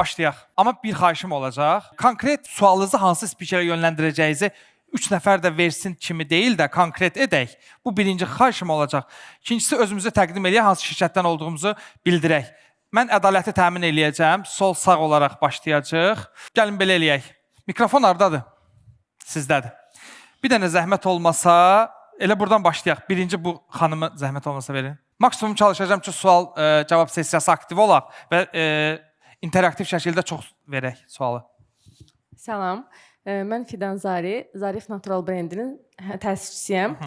başlayaq. Amma bir xahişim olacaq. Konkret sualınızı hansı spikerə yönləndirəcəyinizi 3 nəfər də versin kimi deyil də konkret edək. Bu birinci xahişim olacaq. İkincisi özümüzü təqdim edək, hansı şirkətdən olduğumuzu bildirək. Mən ədaləti təmin eləyəcəm. Sol sağ olaraq başlayacağıq. Gəlin belə eləyək. Mikrofon hardadır? Sizdədir. Bir dənə zəhmət olmasa, elə buradan başlayaq. Birinci bu xanımı zəhmət olmasa verin. Maksimum çalışacağım ki, sual-cavab sessiyası aktiv olaq və interaktiv şəkildə çox verək sualı. Salam, mən Fidan Zari, Zarif Natural brendinin təsisçisiyəm.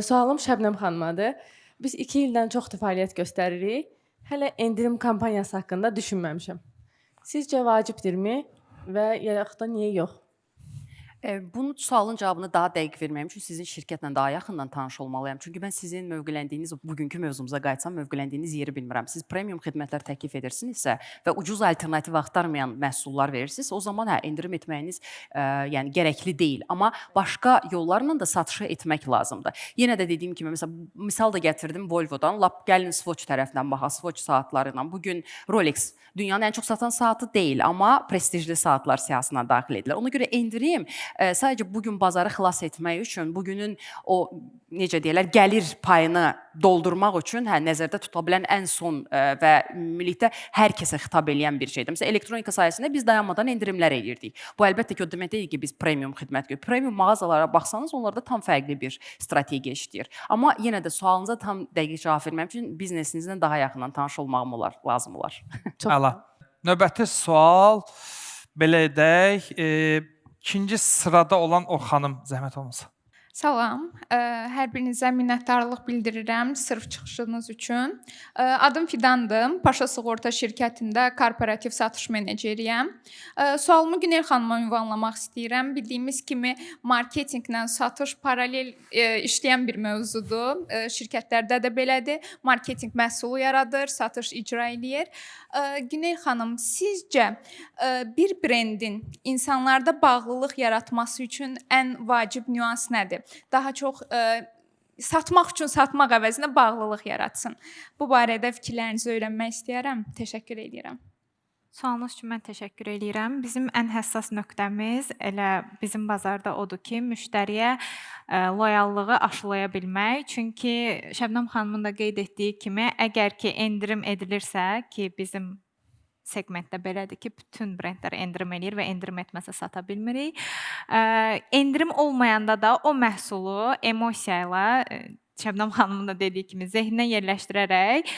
Sualım Şəbnəm xanımadır. Biz 2 ildən çoxdur fəaliyyət göstəririk. Hələ endirim kampaniyası haqqında düşünməmişəm. Sizcə vacibdirmi və yaxud da niyə yox? Bunun sualın cavabını daha dəqiq verməyim üçün sizin şirkətlə daha yaxından tanış olmalıyam. Çünki mən sizin mövqeləndiyiniz, bugünkü mövzumuza qayıtsam, mövqeləndiyiniz yeri bilmirəm. Siz premium xidmətlər təklif edirsinizsə və ucuz alternativ axtarmayan məhsullar verirsiniz, o zaman endirim etməyiniz yəni gərəkli deyil. Amma başqa yollarla da satışı etmək lazımdır. Yenə də dediyim kimi, misal da gətirdim Volvodan. Lap gəlin Swatch tərəfindən baxaq, Swatch saatları ilə. Bugün Rolex dünyanın ən çox satan saatı deyil, amma prestijli saatlar siyahısına daxil edilir. Ona görə endirim sadəcə bugün bazarı xilas etmək üçün, bugünün o, necə deyirlər, gəlir payını doldurmaq üçün nəzərdə tuta bilən ən son və ümumilikdə hər kəsə xitab edən bir şeydir. Məsələn, elektronika sayəsində biz dayanmadan endirimlər edirdik. Bu, əlbəttə ki, o demək deyil ki, biz premium xidmət görürük. Premium mağazalara baxsanız, onlarda tam fərqli bir strategiya işləyir. Amma yenə də sualınıza tam dəqiq cavab verməm üçün biznesinizlə daha yaxından tanış olmağım lazım olar. Əla. Növbəti sual, belə edək. İkinci sırada olan o xanım, zəhmət olmasa. Salam, hər birinizə minnətdarlıq bildirirəm sırf çıxışınız üçün. Adım Fidandır, Paşa Sığorta şirkətində korporativ satış meneceriyəm. Sualımı Günel xanıma ünvanlamaq istəyirəm. Bildiyimiz kimi marketinqlə satış paralel işləyən bir mövzudur. Şirkətlərdə də belədir. Marketinq məhsulu yaradır, satış icra eləyir. Günel xanım, sizcə bir brendin insanlarda bağlılıq yaratması üçün ən vacib nüans nədir? Daha çox satmaq üçün satmaq əvəzinə bağlılıq yaratsın. Bu barədə fikirlərinizi öyrənmək istəyərəm. Təşəkkür edirəm. Sualınız üçün mən təşəkkür edirəm. Bizim ən həssas nöqtəmiz elə bizim bazarda odur ki, müştəriyə loyallığı aşılaya bilmək. Çünki Şəbnəm xanımın da qeyd etdiyi kimi, əgər ki endirim edilirsə ki, bizim segmentdə belədir ki, bütün brendlər endirim eləyir və endirim etməsə sata bilmirik. Endirim olmayanda da o məhsulu emosiya ilə, Şəbnəm xanımın da dediyi kimi, zehninə yerləşdirərək,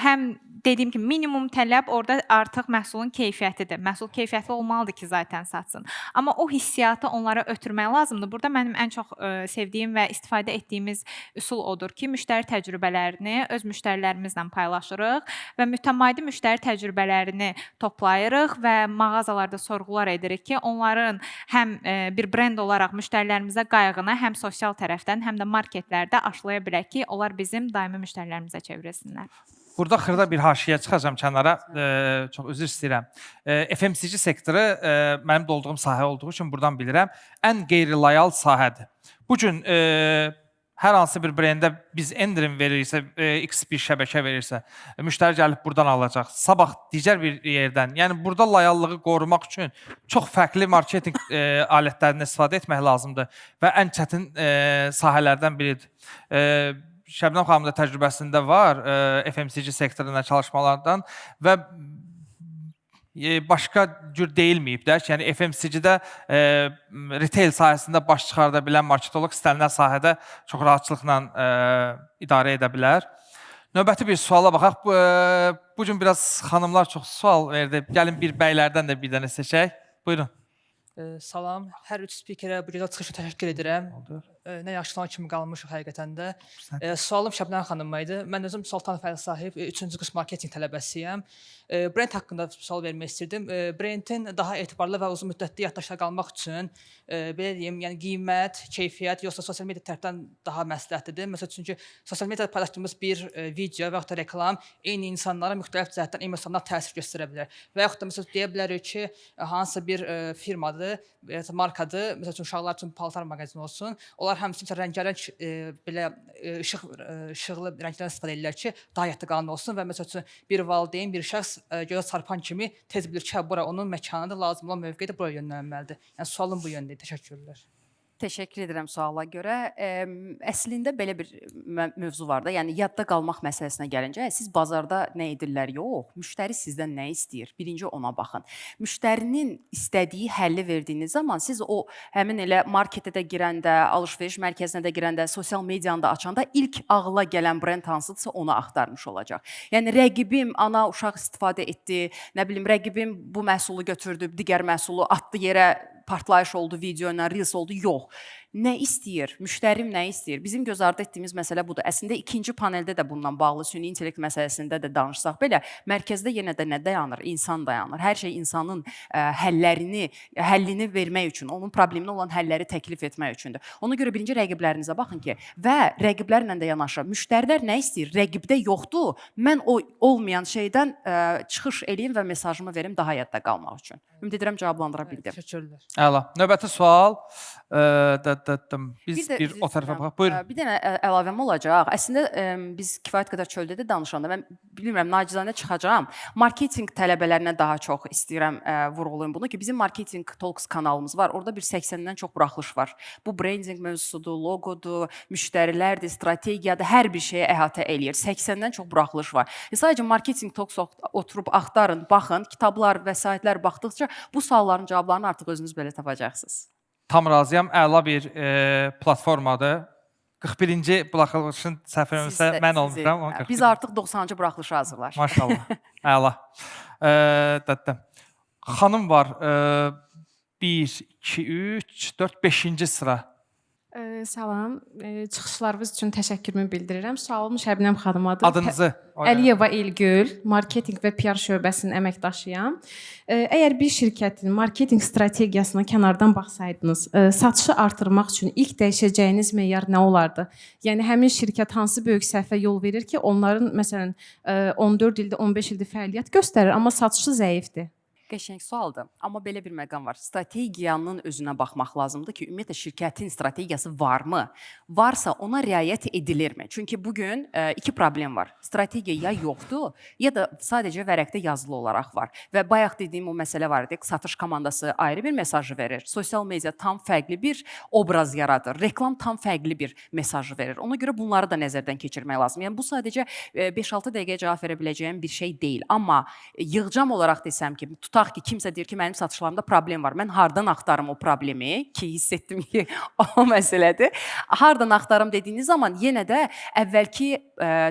həm dediyim kimi, minimum tələb orada artıq məhsulun keyfiyyətidir. Məhsul keyfiyyətli olmalıdır ki, zaten satsın. Amma o hissiyatı onlara ötürmək lazımdır. Burada mənim ən çox sevdiyim və istifadə etdiyimiz üsul odur ki, müştəri təcrübələrini öz müştərilərimizlə paylaşırıq və mütəmadi müştəri təcrübələrini toplayırıq və mağazalarda sorğular edirik ki, onların həm bir brend olaraq müştərilərimizə qayğını həm sosial tərəfdən, həm də marketlərdə aşılaya bilək ki, onlar bizim daimi müştərilərimizə çevrilsinlər. Burada xırda bir haşiyə çıxacağım kənara. Çox üzr istəyirəm. FMCG sektoru mənim də olduğum sahə olduğu üçün buradan bilirəm. Ən qeyri-loyal sahədir. Bugün hər hansı bir brendə biz endirim verirsə, X bir şəbəkə verirsə, müştəri gəlib buradan alacaq. Sabah digər bir yerdən. Yəni burada loyallığı qorumaq üçün çox fərqli marketinq alətlərindən istifadə etmək lazımdır və ən çətin sahələrdən biridir. Şəbnəm xanımın da təcrübəsində var FMCG sektorunda çalışmalardan və başqa cür deyilməyib də. Yəni FMCG-də retail sahəsində baş çıxarda bilən marketoloq istənilən sahədə çox rahatçılıqla idarə edə bilər. Növbəti bir suala baxaq. Bugün biraz xanımlar çox sual verdi. Gəlin bir bəylərdən də bir dənə seçək. Buyurun. Salam, hər üç spikerə bu gözəl çıxışa təşəkkür edirəm. Nə yaşlanan kimi qalmışıq həqiqətən də. Sualım Şəbnəm xanıma idi. Mən özüm Sultan Fərid sahib 3-cü kurs marketinq tələbəsiyəm. Brend haqqında sual vermək istirdim. Brendin daha etibarlı və uzun müddətli yaddaşda qalmaq üçün belə deyim, yəni qiymət, keyfiyyət yoxsa sosial media tərəfdən daha məsləhətlidir. Məsələn, çünki sosial mediada paylaşdığımız bir video və yaxud da reklam eyni insanlara müxtəlif cəhətdən emosional təsir göstərə bilər. Və yaxud da məsələn deyə bilərik ki, hansısa bir firmadır, markadır, məsələn uşaqlar üçün paltar mağazini olsun. Onlar onlar həmçinin məsələn rəngarəng belə işıqlı rənglərdən istifadə edirlər ki, daha yadda olsun və məsəl üçün bir valideyn, bir şəxs gözə çarpan kimi tez bilir ki, bura onun məkanıdır, lazım olan mövqedə bura yönəlməlidir. Yəni sualım bu yöndədir. Təşəkkürlər. Təşəkkür edirəm suala görə. Əslində belə bir mövzu var da, yəni yadda qalmaq məsələsinə gəlincə, siz bazarda nə edirlər? Yox, müştəri sizdən nə istəyir? Birinci ona baxın. Müştərinin istədiyi həlli verdiyiniz zaman siz o həmin elə marketə də girəndə, alış-veriş mərkəzinə də girəndə, sosial medianı da açanda ilk ağla gələn brend hansıdırsa onu axtarmış olacaq. Yəni rəqibim ana uşaq istifadə etdi, nə bilim rəqibim bu məhsulu götürdü, digər məhsulu atdı yerə, partlayış oldu, video ilə, reels oldu. Yox. Nə istəyir? Müştərim nə istəyir? Bizim göz ardı etdiyimiz məsələ budur. Əslində ikinci paneldə də bundan bağlı süni intellekt məsələsində də danışsaq belə, mərkəzdə yenə də nə dayanır? İnsan dayanır. Hər şey insanın həllini vermək üçün, onun probleminə olan həlləri təklif etmək üçündür. Ona görə birinci rəqiblərinizə baxın ki, və rəqiblərlə də yanaşı, müştərilər nə istəyir? Rəqibdə yoxdur. Mən o olmayan şeydən çıxış eləyim və mesajımı verim daha yadda qalmaq üçün. Ümid edirəm cavablandıra bildim. Təşəkkürlər. Əla. Növbəti sual. Biz bir o tərəfə baxaq. Buyurun. Bir dənə əlavəm olacaq. Əslində biz kifayət qədər çöldə də danışanda mən bilmirəm, nacizanə çıxacağam. Marketinq tələbələrinə daha çox istəyirəm vurğulayım bunu ki, bizim Marketing Talks kanalımız var. Orada bir 80-dən çox buraxılış var. Bu branding mövzusudur, logodur, müştərilərdir, strategiyadır, hər bir şeyi əhatə eləyir. 80-dən çox buraxılış var. Sadəcə Marketing Talks oturub axtarın, baxın, kitablar, vəsaitlər baxdıqca bu sualların cavablarını artıq özünüz belə tapacaqsınız. Tam razıyam. Əla bir platformadır. 41-ci buraxılışın səhv eləmirəmsə mən olmuşam. Biz artıq 90-cı buraxılışı hazırlar. Maşallah. Əla. Xanım var. 1, 2, 3, 4, 5-ci sıra. Salam, çıxışlarınız üçün təşəkkürümü bildirirəm. Sualım Şəbnəm xanımadır. Adınızı? Əliyeva İlgül, marketinq və PR şöbəsinin əməkdaşıyam. Əgər bir şirkətin marketinq strategiyasına kənardan baxsaydınız, satışı artırmaq üçün ilk dəyişəcəyiniz meyar nə olardı? Yəni həmin şirkət hansı böyük səhvə yol verir ki, onların məsələn 14 ildə, 15 ildə fəaliyyət göstərir, amma satışı zəifdir? Qəşəng sualdır. Amma belə bir məqam var. Strategiyanın özünə baxmaq lazımdır ki, ümumiyyətlə şirkətin strategiyası varmı? Varsa ona riayət edilirmi? Çünki bugün iki problem var. Strategiya ya yoxdur, ya da sadəcə vərəqdə yazılı olaraq var. Və bayaq dediyim o məsələ var idi. Satış komandası ayrı bir mesajı verir. Sosial media tam fərqli bir obraz yaradır. Reklam tam fərqli bir mesajı verir. Ona görə bunları da nəzərdən keçirmək lazım. Yəni bu sadəcə 5-6 dəqiqəyə cavab verə biləcəyim bir şey deyil. Amma yığcam olaraq desəm ki, tutaq ki, kimsə deyir ki, mənim satışlarımda problem var. Mən hardan axtarım o problemi ki, hiss etdim ki, o məsələdir. Hardan axtarım dediyiniz zaman yenə də əvvəlki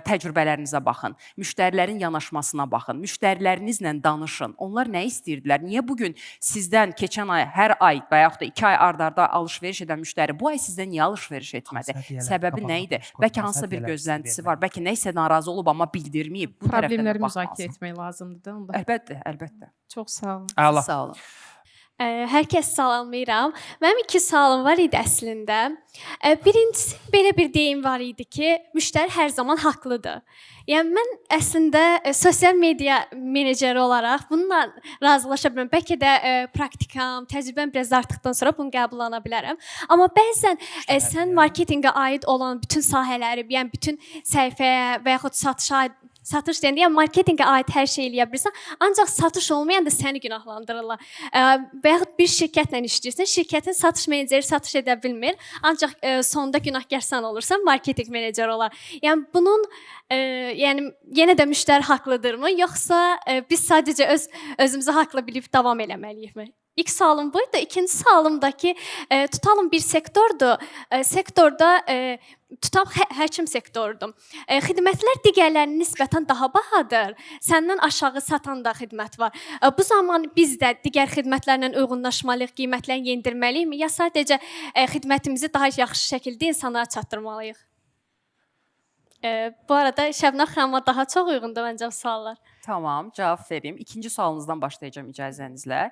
təcrübələrinizə baxın. Müştərilərin yanaşmasına baxın. Müştərilərinizlə danışın. Onlar nə istəyirdilər? Niyə bugün sizdən keçən ay, hər ay və yaxud da 2 ay ard-arda alış-veriş edən müştəri bu ay sizdən niyə alış-veriş etmədi? Səbəbi nə idi? Bəlkə hansısa bir gözləntisi var. Bəlkə nə isə narazı olub, amma bildirməyib. Bu problemləri müzakirə etmək lazımdır da onda. Əlbəttə, əlbəttə. Çox sağ olun. Əla. Sağ olun. Hər kəs salamlayıram. Mənim 2 sualım var idi əslində. Birincisi belə bir deyim var idi ki, müştəri hər zaman haqlıdır. Yəni mən əslində sosial media meneceri olaraq bununla razılaşa bilmirəm. Bəlkə də praktikam, təcrübəm biraz artdıqdan sonra bunu qəbullana bilərəm. Amma bəzən sən marketinqə aid olan bütün sahələri, yəni bütün səhifəyə və yaxud satış deyəndə, yəni marketinqə aid hər şey eləyə bilirsən, ancaq satış olmayanda səni günahlandırırlar. Və yaxud bir şirkətlə işləyirsən, şirkətin satış meneceri satış edə bilmir, ancaq sonda günahkar sən olursan, marketinq meneceri olar. Yəni bunun yəni yenə də müştəri haqlıdırmı, yoxsa biz sadəcə özümüzü haqlı bilib davam eləməliyikmi? İlk sualım buydu. İkinci sualım da ki, tutalım bir sektordur. Sektorda tutam həkim sektorudur. Xidmətlər digərlərinin nisbətən daha bahadır. Səndən aşağı satan da xidmət var. Bu zaman biz də digər xidmətlərlə uyğunlaşmalıyıq, qiymətlərini endirməliyikmi, ya sadəcə xidmətimizi daha yaxşı şəkildə insanlara çatdırmalıyıq? Bu arada Şəbnəm xanıma daha çox uyğundur məncə suallar. Tamam, cavab verim. İkinci sualınızdan başlayacağım icazənizlə.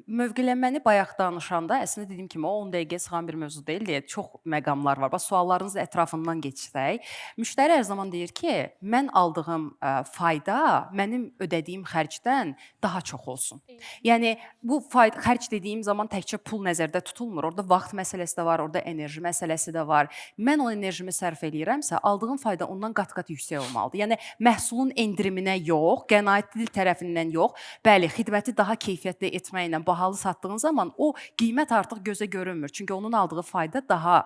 Mövqelənməni bayaq danışanda əslində dediyim kimi o 10 dəqiqəyə sığan bir mövzu deyil deyə çox məqamlar var. Bax suallarınız ətrafından keçsək, müştəri hər zaman deyir ki, mən aldığım fayda mənim ödədiyim xərcdən daha çox olsun. Yəni bu xərc dediyim zaman təkcə pul nəzərdə tutulmur. Orada vaxt məsələsi də var, orada enerji məsələsi də var. Mən o enerjimi sərf eləyirəmsə, aldığım fayda ondan qat-qat yüksək olmalıdır. Yəni məhsulun endiriminə yox, qənaətli tərəfindən yox. Bəli, xidməti daha keyfiyyətli etməklə bahalı satdığın zaman o qiymət artıq gözə görünmür. Çünki onun aldığı fayda daha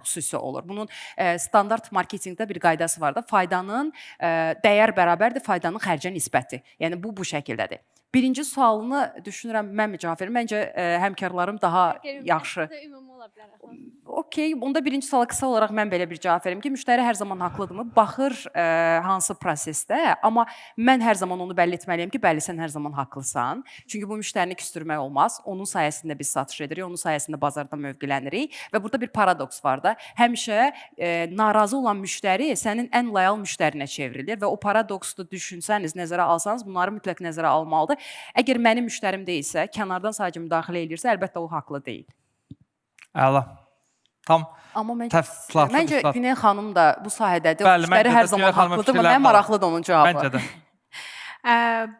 xüsusi olur. Bunun standart marketinqdə bir qaydası var da, faydanın dəyər bərabərdir faydanın xərcə nisbəti. Yəni bu şəkildədir. Birinci sualını düşünürəm mən mi cavab verim? Məncə həmkarlarım daha yaxşı. Okey, onda birinci suala qısa olaraq mən belə bir cavab verim ki, müştəri hər zaman haqlıdırmı? Baxır hansı prosesdə, amma mən hər zaman onu bəlli etməliyəm ki, bəli, sən hər zaman haqlısan. Çünki bu müştərini küstürmək olmaz. Onun sayəsində biz satış edirik, onun sayəsində bazarda mövqelənirik və burada bir paradoks var da. Həmişə narazı olan müştəri sənin ən loyal müştərinə çevrilir və o paradoksu düşünsəniz, nəzərə alsanız, bunları mütləq nəzərə almalıdır. Əgər mənim müştərim deyilsə, kənardan sadəcə müdaxilə edirsə, əlbəttə o haqlı deyil. Əla. Tam Amma təfsilatlı. məncə Güney xanım da bu sahədədir. Bəli, Müştəri məncə də hər zaman Güney xanımın haqlıdır və fikirləri mənə maraqlıdır onun cavabı. Məncə də.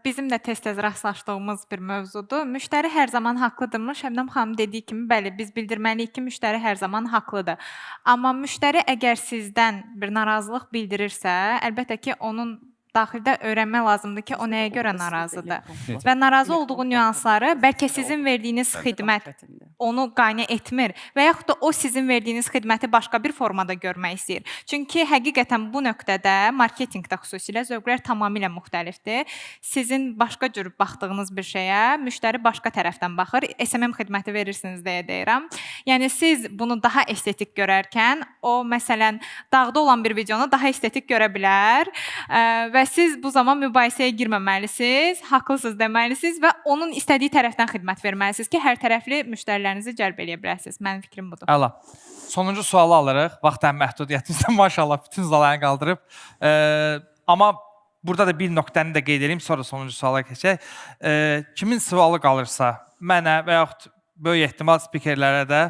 Bizim də tez-tez rastlaşdığımız bir mövzudur. Müştəri hər zaman haqlıdırmı? Şəbnəm xanım dediyi kimi, bəli, biz bildirməliyik ki, müştəri hər zaman haqlıdır. Amma müştəri əgər sizdən bir narazılıq bildirirsə, əlbəttə ki, onun daxildə öyrənmək lazımdır ki, o nəyə görə narazıdır. Və narazı olduğu nüansları bəlkə sizin verdiyiniz xidmət onu qane etmir və yaxud da o sizin verdiyiniz xidməti başqa bir formada görmək istəyir. Çünki həqiqətən bu nöqtədə marketinqdə xüsusilə zövqlər tamamilə müxtəlifdir. Sizin başqa cür baxdığınız bir şeyə müştəri başqa tərəfdən baxır. SMM xidməti verirsiniz deyə deyirəm. Yəni siz bunu daha estetik görərkən, o məsələn dağda olan bir videonu daha estetik görə bilər və siz bu zaman mübahisəyə girməməlisiniz, haqlısınız deməlisiniz və onun istədiyi tərəfdən xidmət verməlisiniz ki, hər tərəfli müştərilərinizi cəlb edə biləsiniz. Mənim fikrim budur. Əla. Sonuncu sualı alırıq. Vaxtın məhdudiyyətinizdən maşallah bütün zalayını qaldırıb. Amma burada da bir nöqtəni də qeyd edeyim, sonra sonuncu suala keçək. Kimin sualı qalırsa, mənə və yaxud böyük ehtimal spikerlərə də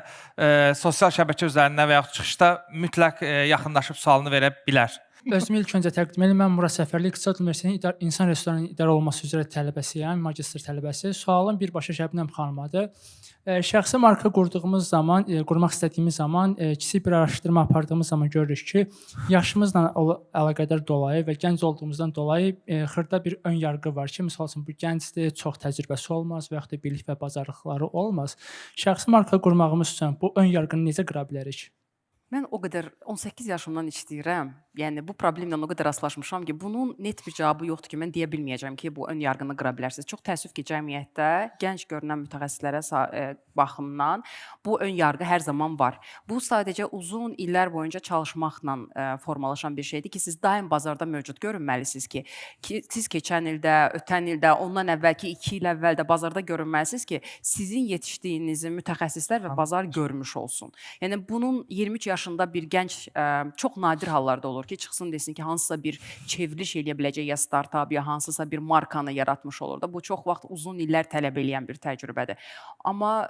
sosial şəbəkə üzərindən və yaxud çıxışda mütləq yaxınlaşıb sualını verə bilər. Özümü ilk öncə təqdim edirəm. Mən Murad Səfərli İqtisad Universitetinin İnsan Resurslarının İdarə Olunması üzrə tələbəsiyəm, magistr tələbəsi. Sualım birbaşa Şəbnəm xanımadır. Şəxsi marka qurduğumuz zaman, qurmaq istədiyimiz zaman, kiçik bir araşdırma apardığımız zaman görürük ki, yaşımızla əlaqədar dolayı və gənc olduğumuzdan dolayı xırda bir ön yarğı var ki, məsəl üçün bu gəncdir, çox təcrübəsi olmaz və yaxud da bilik və bacarıqları olmaz. Şəxsi marka qurmağımız üçün bu ön yarğını necə qıra bilərik? Mən o qədər 18 yaşımdan işləyirəm. Yəni bu problemlə o qədər rastlaşmışam ki, bunun net bir cavabı yoxdur ki, mən deyə bilməyəcəm ki, bu ön yarğını qıra bilərsiniz. Çox təəssüf ki, cəmiyyətdə gənc görünən mütəxəssislərə baxımdan bu ön yarğı hər zaman var. Bu sadəcə uzun illər boyunca çalışmaqla formalaşan bir şeydir ki, siz daim bazarda mövcud görünməlisiniz ki, siz keçən ildə, ötən ildə, ondan əvvəlki 2 il əvvəldə bazarda görünməlisiniz ki, sizin yetişdiyinizi mütəxəssislər və bazar görmüş olsun. Yəni bunun 23 yaşında bir gənc çox nadir hallarda olur ki, çıxsın desin ki, hansısa bir çevriliş eləyə biləcək ya startup ya hansısa bir markanı yaratmış olur da. Bu çox vaxt uzun illər tələb eləyən bir təcrübədir. Amma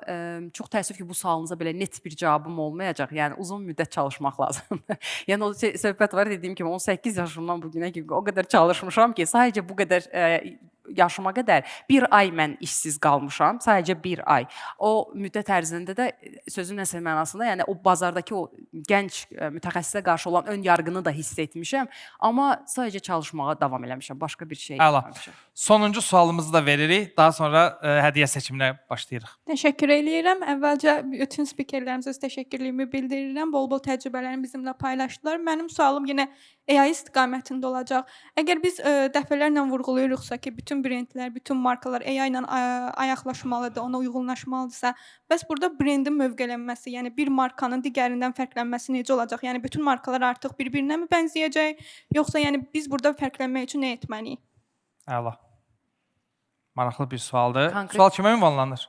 çox təəssüf ki, bu sualınıza belə net bir cavabım olmayacaq. Yəni uzun müddət çalışmaq lazımdır. Yəni o söhbət var dediyim kimi 18 yaşımdan bu günə kimi o qədər çalışmışam ki, sadəcə bu qədər yaşıma qədər 1 ay mən işsiz qalmışam, sadəcə 1 ay. O müddət ərzində də sözün əsl mənasında, yəni o bazardakı o gənc mütəxəssisə qarşı olan ön yarğını da hiss etmişəm, amma sadəcə çalışmağa davam eləmişəm, başqa bir şey etməmişəm. Sonuncu sualımızı da veririk, daha sonra hədiyyə seçiminə başlayırıq. Təşəkkür eləyirəm. Əvvəlcə bütün spikerlərimizə təşəkkürlüyümü bildirirəm. Bol-bol təcrübələrini bizimlə paylaşdılar. Mənim sualım yenə AI istiqamətində olacaq. Əgər biz dəfələrlə vurğulayırıqsa ki, bütün brendlər, bütün markalar AI ilə ayaqlaşmalıdır, ona uyğunlaşmalıdırsa, bəs burada brendin mövqelənməsi, yəni bir markanın digərindən fərqlənməsi necə olacaq? Yəni bütün markalar artıq bir-birinə mi bənzəyəcək, yoxsa yəni biz burada fərqlənmək üçün nə etməliyik? Əla. Maraqlı bir sualdır. Sual kimə ünvanlanır?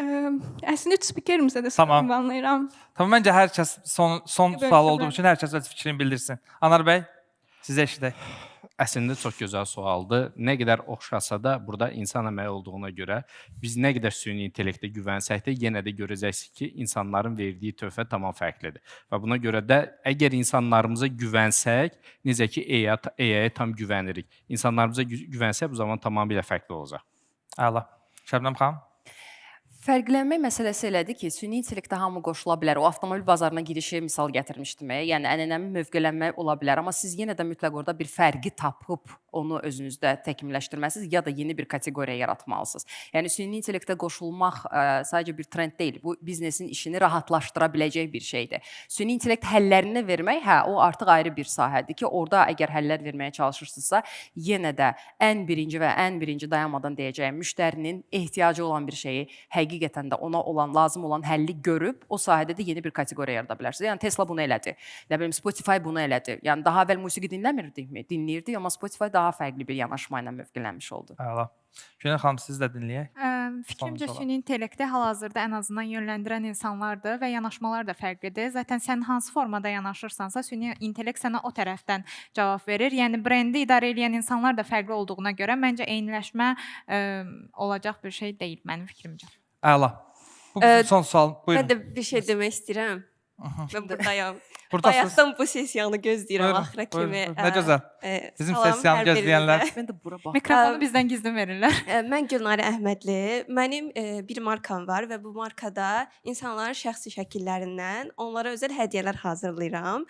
Əslində üç spikerimizə də Tamam. ünvanlayıram. Tamam, məncə hər kəs son sual olduğu üçün hər kəs öz fikrini bildirsin. Anar bəy, sizə eşidək. Əslində çox gözəl sualdır. Nə qədər oxşasa da burada insan əməyi olduğuna görə biz nə qədər süni intellektə güvənsək də yenə də görəcəksiniz ki, insanların verdiyi töhfə tamam fərqlidir. Və buna görə də əgər insanlarımıza güvənsək, necə ki AI-yə tam güvənirik. İnsanlarımıza güvənsək bu zaman tamamilə fərqli olacaq. Əla. Şəbnəm xanım? Fərqlənmə məsələsi elədir ki, süni intellektə hamı qoşula bilər. O avtomobil bazarına girişi misal gətirmişdim. Yəni ənənəvi mövqələnmə ola bilər, amma siz yenə də mütləq orada bir fərqi tapıb onu özünüzdə təkmilləşdirməlisiniz ya da yeni bir kateqoriya yaratmalısınız. Yəni süni intellektə qoşulmaq sadəcə bir trend deyil. Bu biznesin işini rahatlaşdıra biləcək bir şeydir. Süni intellekt həllərini vermək, o artıq ayrı bir sahədir ki, orada əgər həllər verməyə çalışırsınızsa, yenə də ən birinci dayanmadan deyəcəyim, müştərinin ehtiyacı olan bir şeyi həqiqətən də ona lazım olan həlli görüb, o sahədə də yeni bir kateqoriya yarada bilərsiniz. Yəni Tesla bunu elədi. Nə bilim Spotify bunu elədi. Yəni daha əvvəl musiqi dinləmirdikmi? Dinləyirdik, amma Spotify daha fərqli bir yanaşma ilə mövqələnmiş oldu. Əla. Günel xanım, siz də dinləyək. Fikrimcə süni intellekti hal-hazırda ən azından yönləndirən insanlardır və yanaşmalar da fərqlidir. Zaten sən hansı formada yanaşırsansa, süni intellekt sənə o tərəfdən cavab verir. Yəni brendi idarə edən insanlar da fərqli olduğuna görə məncə eyniləşmə olacaq bir şey deyil mənim fikrimcə. Əla. Bu bizim son sual. Buyurun. Mən də bir şey demək istəyirəm. Mən buradayam. Buradasınız. Bayaqdan bu sessiyanı gözləyirəm axıra kimi. Nə gözəl. Bizim Salam sessiyanı hər gözləyənlər. Mən də bura bax. Mikrofonu bizdən gizlin verirlər. Mən Gülnarə Əhmədli. Mənim bir markam var və bu markada insanların şəxsi şəkillərindən onlara özəl hədiyyələr hazırlayıram.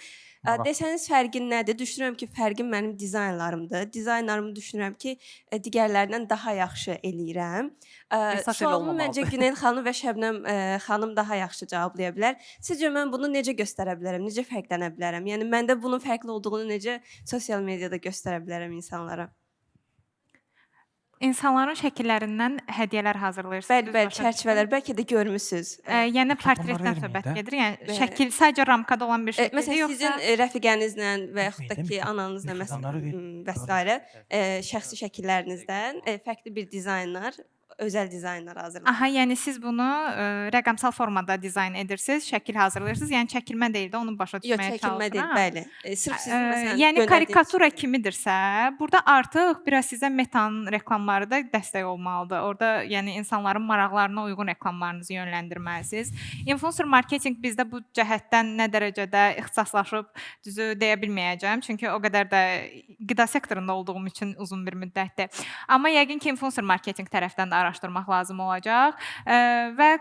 Desəniz fərqin nədir? Düşünürəm ki, fərqim mənim dizaynlarımdır. Dizaynlarımı düşünürəm ki, digərlərindən daha yaxşı eləyirəm. Sualımı məncə Günel xanım və Şəbnəm xanım daha yaxşı cevablaya bilər. Sizcə mən bunu necə göstərə bilərəm? Necə fərqlənə bilərəm? Yəni məndə bunun fərqli olduğunu necə sosial mediada göstərə bilərəm insanlara? İnsanların şəkillərindən hədiyyələr hazırlayırsınız. Bəli, çərçivələr bəlkə də görmüsüz. Yəni portretdən söhbət gedir. Yəni şəkil sadəcə ramkada olan bir şəkildir, məsələn, yoxsa sizin rəfiqənizlə və yaxud da ki, ananızla və s. şəxsi şəkillərinizdən fərqli bir dizaynlar, özəl dizaynlar hazırlayırsınız. Aha, yəni siz bunu rəqəmsal formada dizayn edirsiniz, şəkil hazırlayırsınız. Yəni çəkilmə deyil də, onu başa düşməyə çalışıram. Yox, çəkilmə deyil, bəli. Sırf sizin məsələn yəni karikatura kimidirsə, burada artıq biraz sizə Metanın reklamları da dəstək olmalıdır. Orada yəni insanların maraqlarına uyğun reklamlarınızı yönləndirməlisiniz. Influencer marketinq bizdə bu cəhətdən nə dərəcədə ixtisaslaşıb düzü deyə bilməyəcəm. Çünki o qədər də qida sektorunda olduğum üçün uzun bir müddətdir. Amma yəqin ki, influencer marketinq tərəfdən də araşdırmaq lazım olacaq və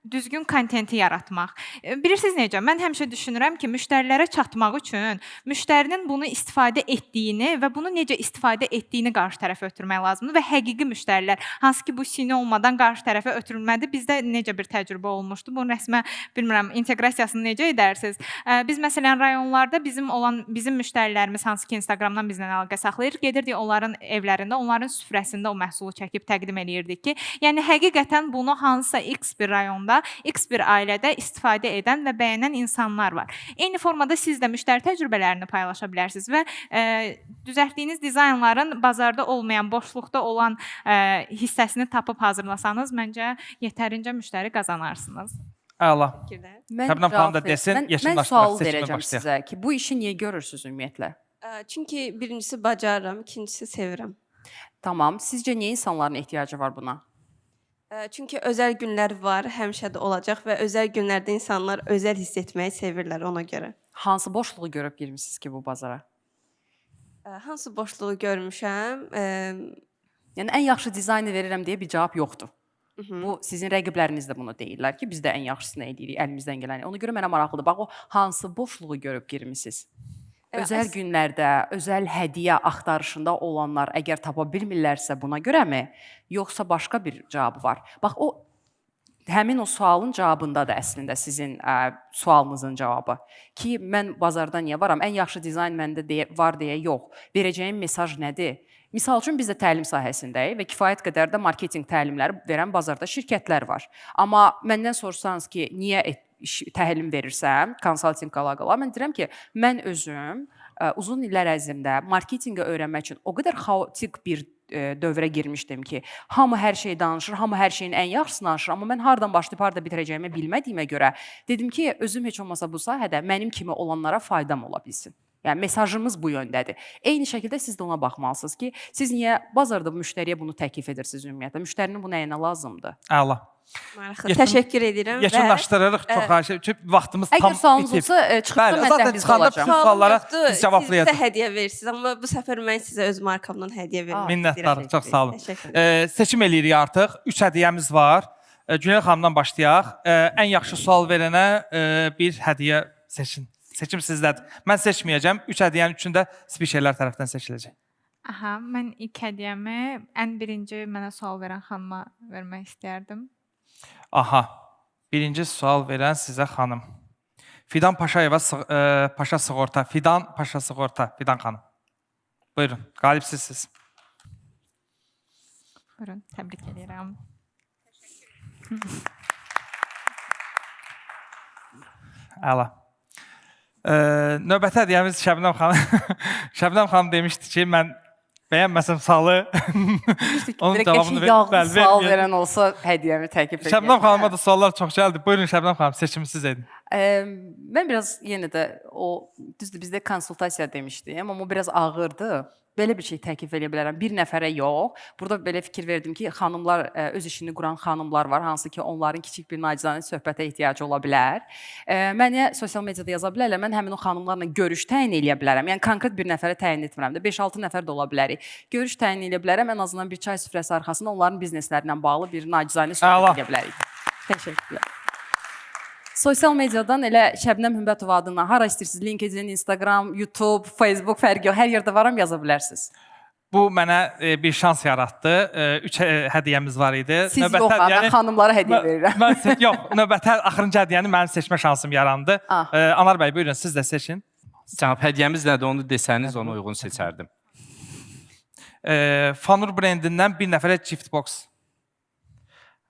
düzgün kontenti yaratmaq. Bilirsiniz necə? Mən həmişə düşünürəm ki, müştərilərə çatmaq üçün müştərinin bunu istifadə etdiyini və bunu necə istifadə etdiyini qarşı tərəfə ötürmək lazımdır və həqiqi müştərilər, hansı ki bu süni olmadan qarşı tərəfə ötürülmədi. Bizdə necə bir təcrübə olmuşdu? Bunun rəsmə bilmirəm, inteqrasiyasını necə edərsiniz? Biz məsələn rayonlarda bizim müştərilərimiz hansı ki Instagramdan bizlə əlaqə saxlayır, gedirdik onların evlərində, onların süfrəsində o məhsulu çəkib təqdim eləyirdik ki, yəni həqiqətən bunu hansısa X bir rayonda X bir ailədə istifadə edən və bəyənən insanlar var. Eyni formada siz də müştəri təcrübələrini paylaşa bilərsiniz və düzəltdiyiniz dizaynların bazarda olmayan, boşluqda olan hissəsini tapıb hazırlasanız, məncə yetərincə müştəri qazanarsınız. Əla. Mən sual verəcəm sizə ki, bu işi niyə görürsünüz ümumiyyətlə? Çünki birincisi bacarıram, ikincisi sevirəm. Tamam, sizcə niyə insanların ehtiyacı var buna? Çünki özəl günlər var, həmişə də olacaq və özəl günlərdə insanlar özəl hiss etməyi sevirlər ona görə. Hansı boşluğu görüb girmisiniz ki bu bazara? Hansı boşluğu görmüşəm? Yəni ən yaxşı dizaynı verirəm deyə bir cavab yoxdur. Bu sizin rəqibləriniz də bunu deyirlər ki, biz də ən yaxşısını eləyirik, əlimizdən gələni. Ona görə mənə maraqlıdır. Bax o hansı boşluğu görüb girmisiniz? Özəl günlərdə, özəl hədiyyə axtarışında olanlar əgər tapa bilmirlərsə buna görəmi, yoxsa başqa bir cavabı var? Bax, həmin o sualın cavabındadır əslində sizin sualınızın cavabı. Ki, mən bazarda niyə varam? Ən yaxşı dizayn məndə var deyə yox. Verəcəyim mesaj nədir? Misal üçün, biz də təlim sahəsindəyik və kifayət qədər də marketinq təlimləri verən bazarda şirkətlər var. Amma məndən sorsanız ki, niyə təlim verirsəm, konsaltinq əlaqələr, mən deyirəm ki, mən özüm uzun illər ərzində marketinqi öyrənmək üçün o qədər xaotik bir dövrə girmişdim ki, hamı hər şey danışır, hamı hər şeyin ən yaxşısını danışır, amma mən hardan başlayıb, harada bitirəcəyimi bilmədiyimə görə dedim ki, özüm heç olmasa bu sahədə mənim kimi olanlara faydam ola bilsin. Yəni mesajımız bu yöndədir. Eyni şəkildə siz də ona baxmalısınız ki, siz niyə bazarda müştəriyə bunu təklif edirsiniz ümumiyyətlə? Müştərinin bu nəyinə lazımdır? Əla. Maraqlı. Təşəkkür edirəm. Yekunlaşdırırıq çox xahiş edirəm. Çünki vaxtımız tam Əgər sualınız bitib. olsa, çıxıb da mən zaten dəhlizdə çıxanda olacağam. bütün suallara yoxdur. biz cavablayacağıq. Siz də hədiyyə verirsiniz, amma bu səfər mən sizə öz markamdan hədiyyə vermək Minnətdarıq, çox sağ olun. Təşəkkür edirəm. Seçim eləyirik artıq. 3 hədiyyəmiz var. Günel xanımdan başlayaq. Ən yaxşı sual verənə bir hədiyyə seçin. Seçim sizdədir. Mən seçməyəcəm. 3 hədiyyənin üçündə spikerlər tərəfindən seçiləcək. Aha, mən ilk hədiyyəmi ən birinci mənə sual verən xanıma vermək istərdim. Aha. Birinci sual verən sizə xanım. Fidan Paşayeva Paşa Sığorta. Fidan Paşa Sığorta. Fidan xanım. Buyurun. Qalibsizsiniz. Buyurun, təbrik edirəm. Əla. Növbəti hədiyyəmiz Şəbnəm xanım. Şəbnəm xanım demişdi ki, mən bəyənməsəm sualı onun cavabını yağlı sual verən olsa hədiyyəmi təklif edirəm. Şəbnəm xanıma da suallar çox gəldi. Buyurun Şəbnəm xanım, seçimi siz edin. Mən biraz yenə də o düzdür bizdə konsultasiya demişdim, amma o biraz ağırdı. Belə bir şey təklif edə bilərəm. Bir nəfərə yox. Burada belə fikir verdim ki, xanımlar, öz işini quran xanımlar var, hansı ki, onların kiçik bir nacizanə söhbətə ehtiyacı ola bilər. Mənə sosial mediada yaza bilərlər, mən həmin o xanımlarla görüş təyin edə bilərəm. Yəni, konkret bir nəfərə təyin etmirəm də, 5-6 nəfər də ola bilərik. Görüş təyin edə bilərəm, ən azından bir çay süfrəsi arxasında onların bizneslərindən bağlı bir nacizanə söhbət edə bilərik. Təşəkkürlər. Sosial mediadan elə Şəbnəm Hümbətova adına hara istəyirsiniz, LinkedIn, Instagram, YouTube, Facebook, fərqi yox, hər yerdə varam, yaza bilərsiniz. Bu mənə bir şans yaratdı. 3 hədiyyəmiz var idi. Siz yox, mən xanımlara hədiyyə verirəm. Yox, növbəti axırıncı hədiyyəni mənim seçmə şansım yarandı. Anar bəy, buyurun, siz də seçin. Cənab, hədiyyəmiz nədir, onu desəniz, ona uyğun seçərdim. Fanur brendindən bir nəfərə gift box.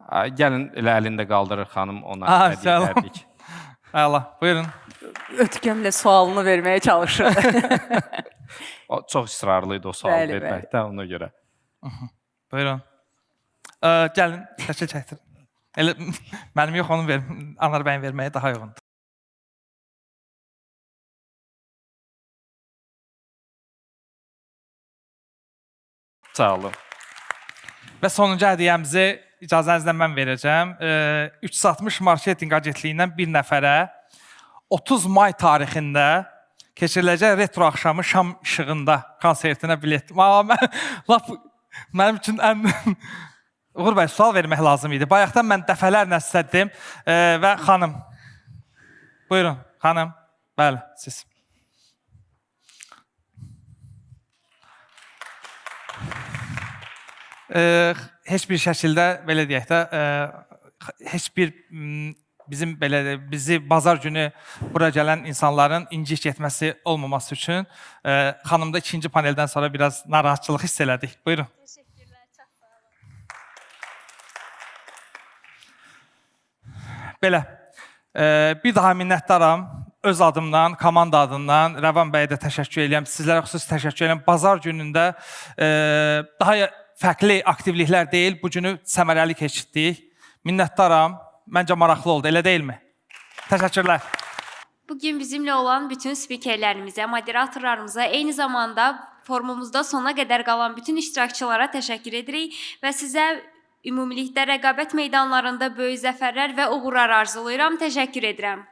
Gəlin, elə əlində qaldırır xanım, ona hədiyyə verdik. Əla, buyurun. Ötkəmlə sualını verməyə çalışır. O çox israrlıydı o sual verməkdə, ona görə. Buyurun. Gəlin, təşkil çəkdirin. Elə mənim yox, onu Anar bəyin verməyə daha uyğundur. Sağ olun. Və sonuncu hədiyyəmizi icazənizlə mən verəcəm. 360 Marketinq Agentliyindən bir nəfərə 30 may tarixində keçiriləcək retro axşamı şam işığında konsertinə bilet. Mənim üçün ən... Uğur bəy, sual vermək lazım idi. Bayaqdan mən dəfələrlə sizə dedim və xanım. Buyurun, xanım. Bəli, siz. Heç bir şəkildə, belə deyək də, heç bir bizi bazar günü bura gələn insanların incik getməsi olmaması üçün xanımda ikinci paneldən sonra biraz narahatçılıq hiss elədik. Buyurun. Təşəkkürlər, çox sağ olun. Belə, bir daha minnətdaram. Öz adımdan, komanda adından Rəvan bəyə də təşəkkür edirəm. Sizlərə xüsusi təşəkkür edirəm. Bazar günündə daha fərqli aktivliklər deyil, bu günü səmərəli keçirdik. Minnətdaram. Məncə maraqlı oldu, elə deyilmi? Təşəkkürlər. Bugün bizimlə olan bütün spikerlərimizə, moderatorlarımıza, eyni zamanda forumumuzda sona qədər qalan bütün iştirakçılara təşəkkür edirik və sizə ümumilikdə rəqabət meydanlarında böyük zəfərlər və uğurlar arzulayıram. Təşəkkür edirəm.